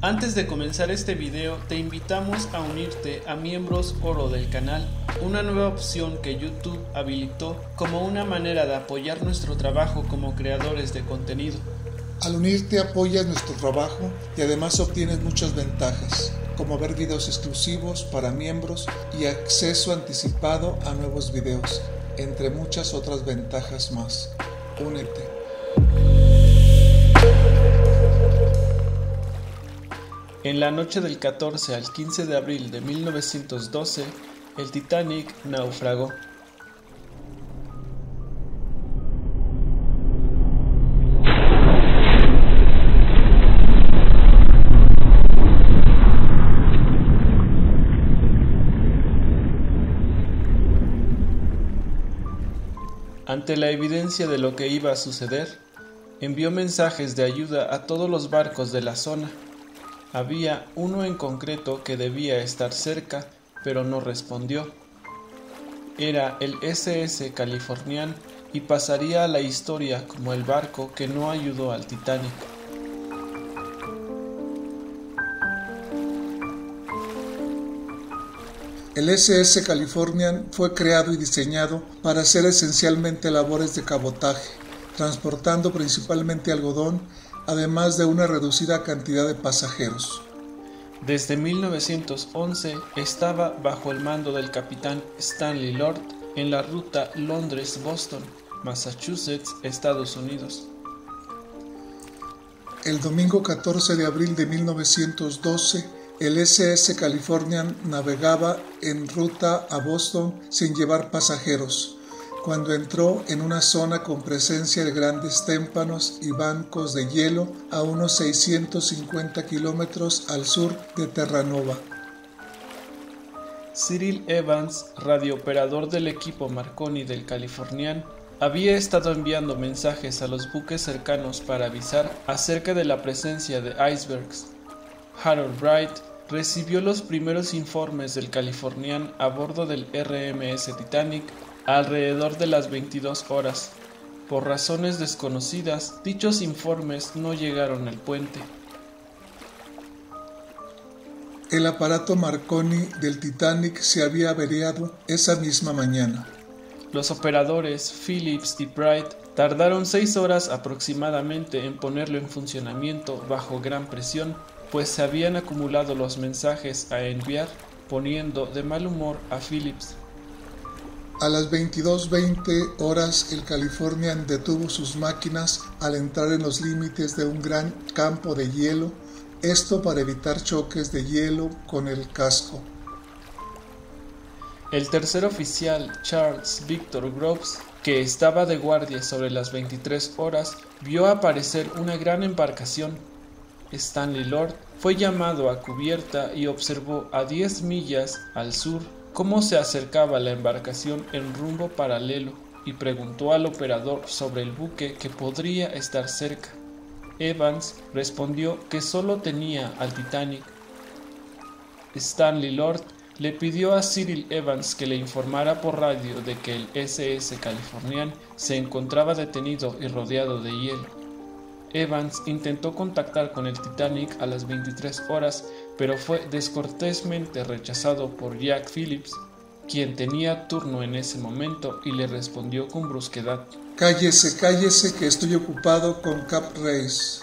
Antes de comenzar este video, te invitamos a unirte a Miembros Oro del canal, una nueva opción que YouTube habilitó como una manera de apoyar nuestro trabajo como creadores de contenido. Al unirte apoyas nuestro trabajo y además obtienes muchas ventajas, como ver videos exclusivos para miembros y acceso anticipado a nuevos videos, entre muchas otras ventajas más. Únete. En la noche del 14 al 15 de abril de 1912, el Titanic naufragó. Ante la evidencia de lo que iba a suceder, envió mensajes de ayuda a todos los barcos de la zona. Había uno en concreto que debía estar cerca, pero no respondió. Era el SS Californian y pasaría a la historia como el barco que no ayudó al Titanic. El SS Californian fue creado y diseñado para hacer esencialmente labores de cabotaje, transportando principalmente algodón, además de una reducida cantidad de pasajeros. Desde 1911 estaba bajo el mando del capitán Stanley Lord en la ruta Londres-Boston, Massachusetts, Estados Unidos. El domingo 14 de abril de 1912, el SS Californian navegaba en ruta a Boston sin llevar pasajeros, cuando entró en una zona con presencia de grandes témpanos y bancos de hielo a unos 650 kilómetros al sur de Terranova. Cyril Evans, radiooperador del equipo Marconi del Californian, había estado enviando mensajes a los buques cercanos para avisar acerca de la presencia de icebergs. Harold Wright recibió los primeros informes del Californian a bordo del RMS Titanic alrededor de las 22 horas. Por razones desconocidas, dichos informes no llegaron al puente. El aparato Marconi del Titanic se había averiado esa misma mañana. Los operadores Phillips y Bright tardaron 6 horas aproximadamente en ponerlo en funcionamiento bajo gran presión, pues se habían acumulado los mensajes a enviar, poniendo de mal humor a Phillips. A las 22:20 horas el Californian detuvo sus máquinas al entrar en los límites de un gran campo de hielo, esto para evitar choques de hielo con el casco. El tercer oficial, Charles Victor Groves, que estaba de guardia sobre las 23 horas, vio aparecer una gran embarcación. Stanley Lord fue llamado a cubierta y observó a 10 millas al sur cómo se acercaba la embarcación en rumbo paralelo y preguntó al operador sobre el buque que podría estar cerca. Evans respondió que solo tenía al Titanic. Stanley Lord le pidió a Cyril Evans que le informara por radio de que el SS Californian se encontraba detenido y rodeado de hielo. Evans intentó contactar con el Titanic a las 23 horas, pero fue descortésmente rechazado por Jack Phillips, quien tenía turno en ese momento, y le respondió con brusquedad: Cállese, que estoy ocupado con Cap Race.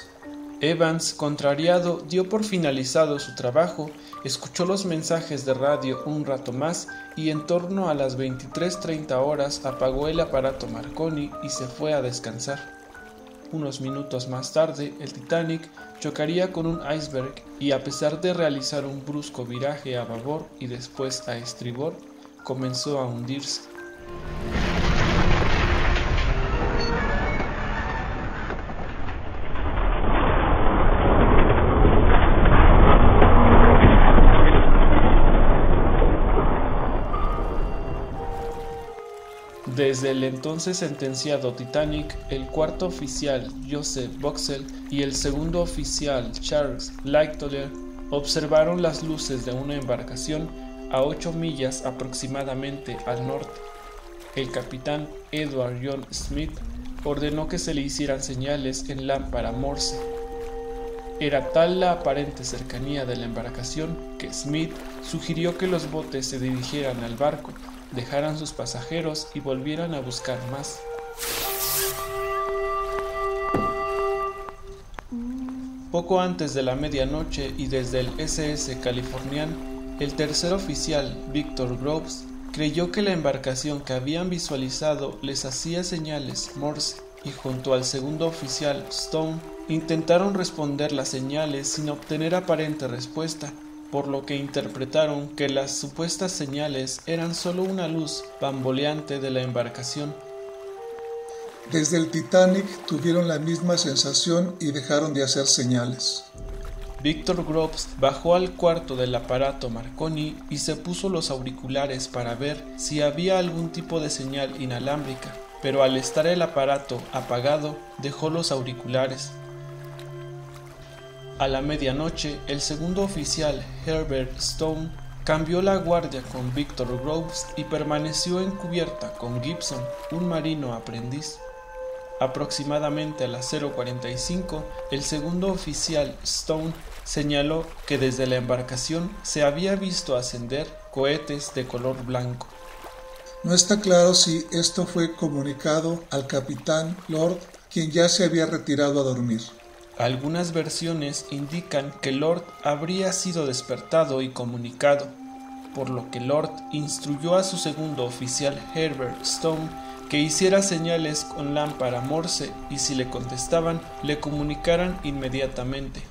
Evans, contrariado, dio por finalizado su trabajo, escuchó los mensajes de radio un rato más y en torno a las 23:30 horas apagó el aparato Marconi y se fue a descansar. Unos minutos más tarde, el Titanic chocaría con un iceberg y, a pesar de realizar un brusco viraje a babor y después a estribor, comenzó a hundirse. Desde el entonces sentenciado Titanic, el cuarto oficial Joseph Boxell y el segundo oficial Charles Lightoller observaron las luces de una embarcación a 8 millas aproximadamente al norte. El capitán Edward John Smith ordenó que se le hicieran señales en lámpara Morse. Era tal la aparente cercanía de la embarcación que Smith sugirió que los botes se dirigieran al barco, dejaran sus pasajeros y volvieran a buscar más. Poco antes de la medianoche y desde el SS Californian, el tercer oficial, Victor Groves, creyó que la embarcación que habían visualizado les hacía señales Morse y junto al segundo oficial, Stone, intentaron responder las señales sin obtener aparente respuesta, por lo que interpretaron que las supuestas señales eran solo una luz bamboleante de la embarcación. Desde el Titanic tuvieron la misma sensación y dejaron de hacer señales. Victor Groves bajó al cuarto del aparato Marconi y se puso los auriculares para ver si había algún tipo de señal inalámbrica, pero al estar el aparato apagado dejó los auriculares. A la medianoche, el segundo oficial, Herbert Stone, cambió la guardia con Victor Groves y permaneció en cubierta con Gibson, un marino aprendiz. Aproximadamente a las 0:45, el segundo oficial, Stone, señaló que desde la embarcación se había visto ascender cohetes de color blanco. No está claro si esto fue comunicado al capitán Lord, quien ya se había retirado a dormir. Algunas versiones indican que Lord habría sido despertado y comunicado, por lo que Lord instruyó a su segundo oficial Herbert Stone que hiciera señales con lámpara Morse y si le contestaban, le comunicaran inmediatamente.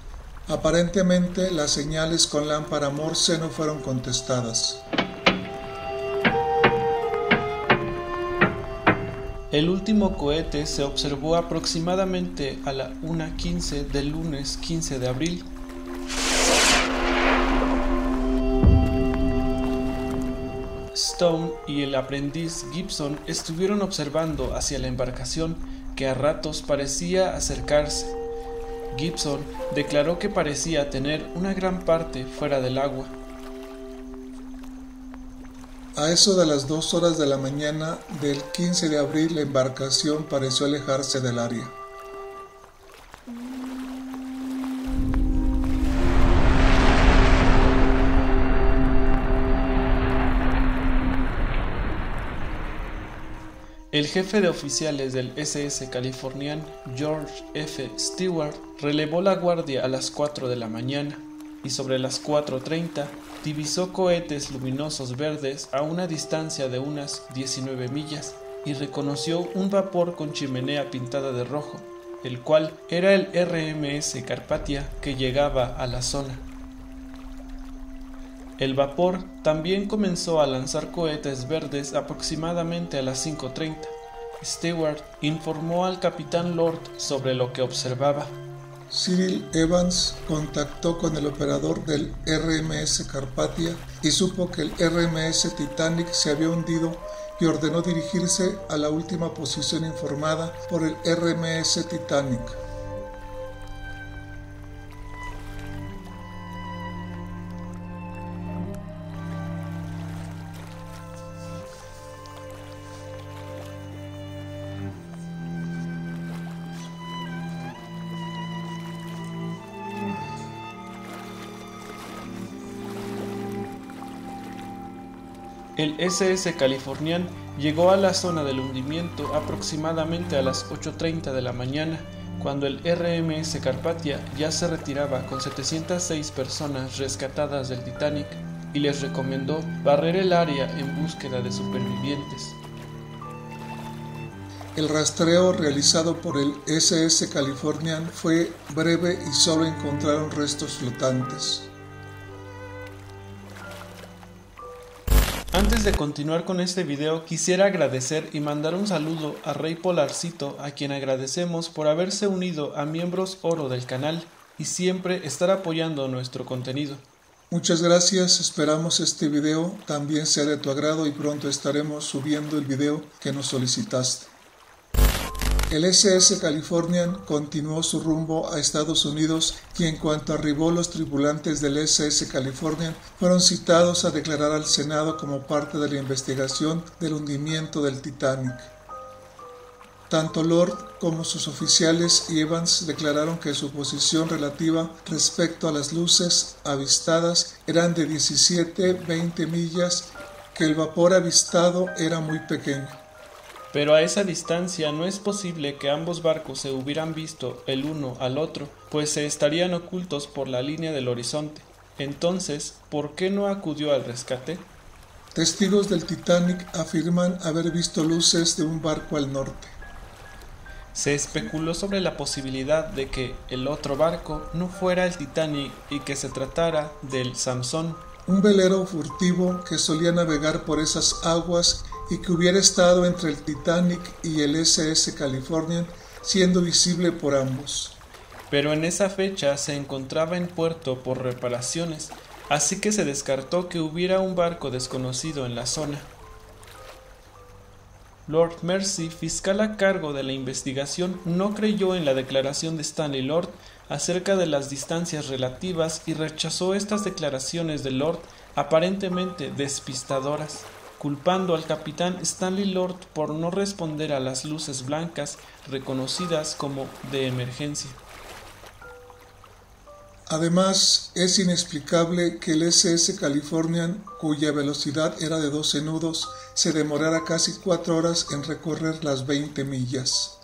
Aparentemente, las señales con lámpara Morse no fueron contestadas. El último cohete se observó aproximadamente a la 1:15 del lunes 15 de abril. Stone y el aprendiz Gibson estuvieron observando hacia la embarcación que a ratos parecía acercarse. Gibson declaró que parecía tener una gran parte fuera del agua. A eso de las 2 horas de la mañana del 15 de abril la embarcación pareció alejarse del área. El jefe de oficiales del SS Californian, George F. Stewart, relevó la guardia a las 4 de la mañana y sobre las 4:30 divisó cohetes luminosos verdes a una distancia de unas 19 millas y reconoció un vapor con chimenea pintada de rojo, el cual era el RMS Carpathia que llegaba a la zona. El vapor también comenzó a lanzar cohetes verdes aproximadamente a las 5:30. Stewart informó al capitán Lord sobre lo que observaba. Cyril Evans contactó con el operador del RMS Carpathia y supo que el RMS Titanic se había hundido y ordenó dirigirse a la última posición informada por el RMS Titanic. El SS Californian llegó a la zona del hundimiento aproximadamente a las 8:30 de la mañana, cuando el RMS Carpathia ya se retiraba con 706 personas rescatadas del Titanic y les recomendó barrer el área en búsqueda de supervivientes. El rastreo realizado por el SS Californian fue breve y solo encontraron restos flotantes. Antes de continuar con este video, quisiera agradecer y mandar un saludo a Rey Polarcito, a quien agradecemos por haberse unido a miembros oro del canal y siempre estar apoyando nuestro contenido. Muchas gracias, esperamos este video también sea de tu agrado y pronto estaremos subiendo el video que nos solicitaste. El SS Californian continuó su rumbo a Estados Unidos y en cuanto arribó los tripulantes del SS Californian fueron citados a declarar al Senado como parte de la investigación del hundimiento del Titanic. Tanto Lord como sus oficiales y Evans declararon que su posición relativa respecto a las luces avistadas eran de 17-20 millas, que el vapor avistado era muy pequeño. Pero a esa distancia no es posible que ambos barcos se hubieran visto el uno al otro, pues se estarían ocultos por la línea del horizonte. Entonces, ¿por qué no acudió al rescate? Testigos del Titanic afirman haber visto luces de un barco al norte. Se especuló sobre la posibilidad de que el otro barco no fuera el Titanic y que se tratara del Samson, un velero furtivo que solía navegar por esas aguas y que hubiera estado entre el Titanic y el SS Californian, siendo visible por ambos. Pero en esa fecha se encontraba en puerto por reparaciones, así que se descartó que hubiera un barco desconocido en la zona. Lord Mersey, fiscal a cargo de la investigación, no creyó en la declaración de Stanley Lord acerca de las distancias relativas y rechazó estas declaraciones de Lord aparentemente despistadoras, culpando al capitán Stanley Lord por no responder a las luces blancas reconocidas como de emergencia. Además, es inexplicable que el SS Californian, cuya velocidad era de 12 nudos, se demorara casi 4 horas en recorrer las 20 millas.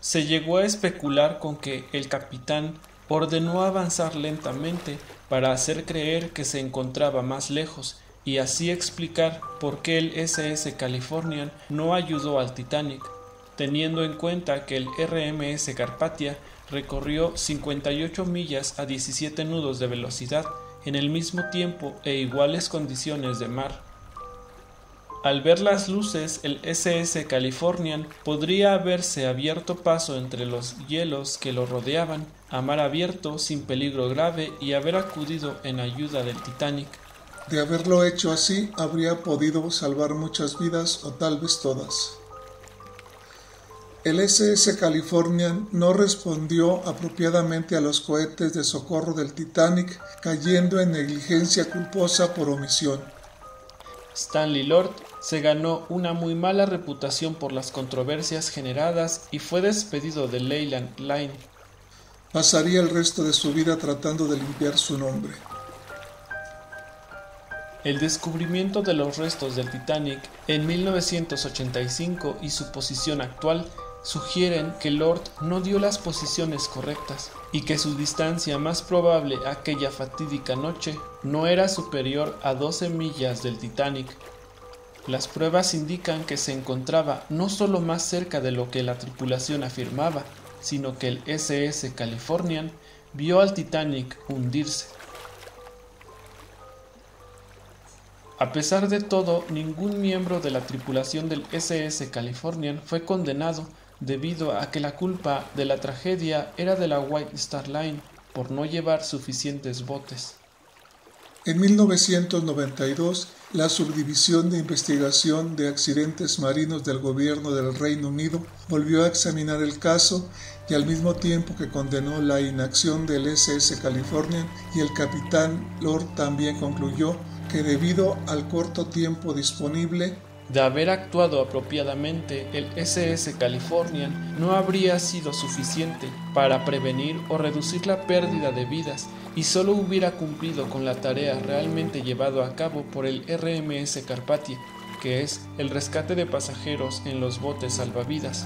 Se llegó a especular con que el capitán ordenó avanzar lentamente para hacer creer que se encontraba más lejos y así explicar por qué el SS Californian no ayudó al Titanic, teniendo en cuenta que el RMS Carpathia recorrió 58 millas a 17 nudos de velocidad en el mismo tiempo e iguales condiciones de mar. Al ver las luces, el SS Californian podría haberse abierto paso entre los hielos que lo rodeaban, a mar abierto sin peligro grave y haber acudido en ayuda del Titanic. De haberlo hecho así, habría podido salvar muchas vidas o tal vez todas. El SS Californian no respondió apropiadamente a los cohetes de socorro del Titanic, cayendo en negligencia culposa por omisión. Stanley Lord se ganó una muy mala reputación por las controversias generadas y fue despedido de Leyland Line. Pasaría el resto de su vida tratando de limpiar su nombre. El descubrimiento de los restos del Titanic en 1985 y su posición actual sugieren que Lord no dio las posiciones correctas y que su distancia más probable aquella fatídica noche no era superior a 12 millas del Titanic. Las pruebas indican que se encontraba no solo más cerca de lo que la tripulación afirmaba, sino que el SS Californian vio al Titanic hundirse. A pesar de todo, ningún miembro de la tripulación del SS Californian fue condenado debido a que la culpa de la tragedia era de la White Star Line por no llevar suficientes botes. En 1992, la Subdivisión de Investigación de Accidentes Marinos del Gobierno del Reino Unido volvió a examinar el caso y al mismo tiempo que condenó la inacción del SS Californian y el capitán Lord también concluyó que debido al corto tiempo disponible de haber actuado apropiadamente, el SS Californian no habría sido suficiente para prevenir o reducir la pérdida de vidas y solo hubiera cumplido con la tarea realmente llevado a cabo por el RMS Carpathia, que es el rescate de pasajeros en los botes salvavidas.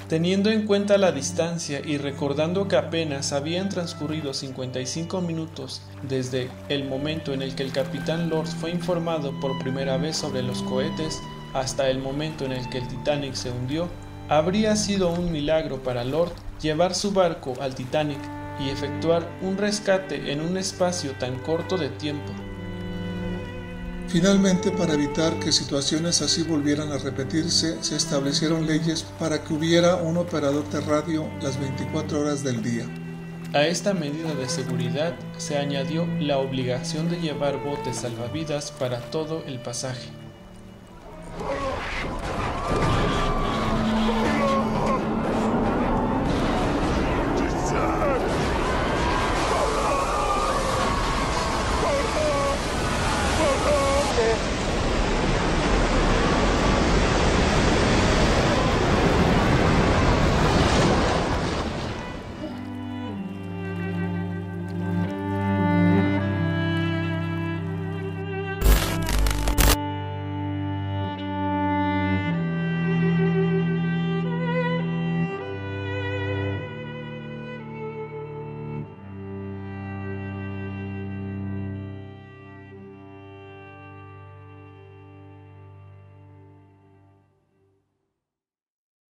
Teniendo en cuenta la distancia y recordando que apenas habían transcurrido 55 minutos desde el momento en el que el capitán Lord fue informado por primera vez sobre los cohetes hasta el momento en el que el Titanic se hundió, habría sido un milagro para Lord llevar su barco al Titanic y efectuar un rescate en un espacio tan corto de tiempo. Finalmente, para evitar que situaciones así volvieran a repetirse, se establecieron leyes para que hubiera un operador de radio las 24 horas del día. A esta medida de seguridad se añadió la obligación de llevar botes salvavidas para todo el pasaje.